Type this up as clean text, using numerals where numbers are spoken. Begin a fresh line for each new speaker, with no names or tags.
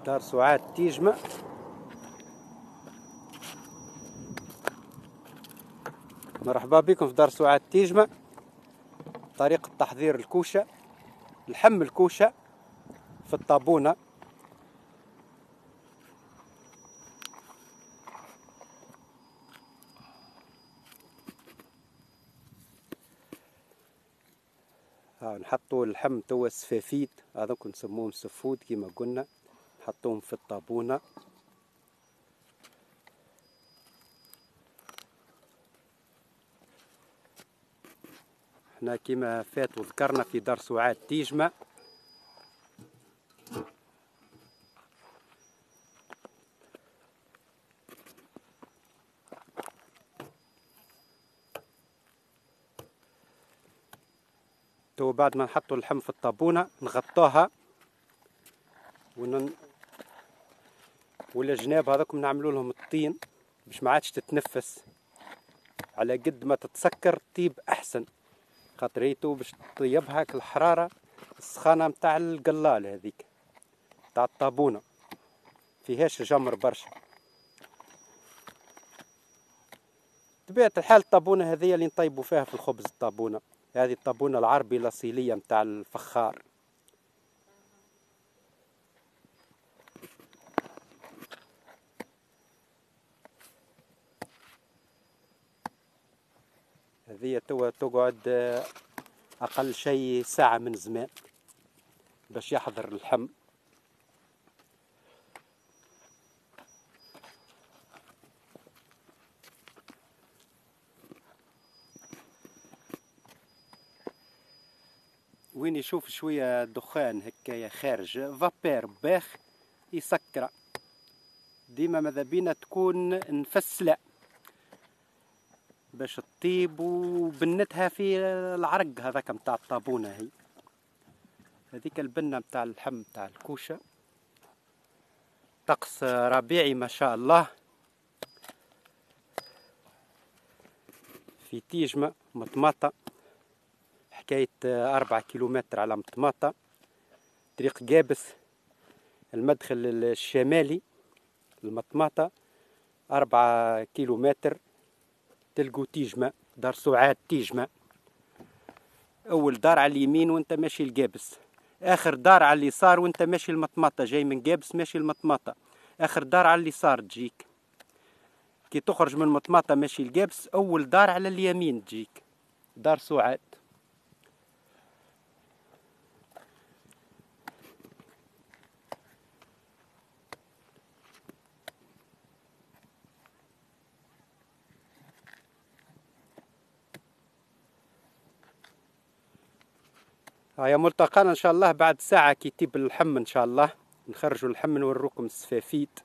دار سعاد تيجمة. مرحبا بكم في دار سعاد تيجمة. طريقة تحضير الكوشة، لحم الكوشة في الطابونة. نحطوا اللحم توا السفافيت، هذوك نسموهم سفود كما قلنا، نحطوهم في الطابونة. احنا كما فات وذكرنا في دار سعاد تيجمة تو. بعد ما نحطوا اللحم في الطابونة نغطوها والجناب هذاكم نعملوا لهم الطين باش ما عادش تتنفس. على قد ما تتسكر طيب احسن، خاطر هي تو باش تطيبها الحرارة السخانة متاع القلال هذيك متاع الطابونة، فيهاش جمر برشا. طبيعة الحال الطابونة هذيا اللي نطيبوا فيها في الخبز. الطابونة هذه الطابونة العربي الأصيلية متاع الفخار. هذه توا تقعد أقل شيء ساعة من زمان باش يحضر اللحم. وين يشوف شوية دخان هكايا خارج فابير باخ يسكر. ديما ماذا بينا تكون نفسلة باش تطيب وبنتها في العرق هذاك متاع الطابونة. هي هذيك البنة متاع اللحم متاع الكوشة. طقس ربيعي ما شاء الله في تيجمة. مطماطة حكاية 4 كيلومتر على مطماطة، طريق جابس المدخل الشمالي المطماطة. 4 كيلومتر تلقوا تيجمة، دار سعاد تيجمة. أول دار على اليمين وانت ماشي الجابس، آخر دار على اليسار وانت ماشي المطماطة. جاي من جابس ماشي المطماطة، آخر دار على اليسار تجيك. كي تخرج من المطماطة ماشي الجابس، أول دار على اليمين تجيك دار سعاد. هيا ملتقانا ان شاء الله بعد ساعة كي يطيب اللحم ان شاء الله. نخرجوا اللحم نوروكم السفافيت.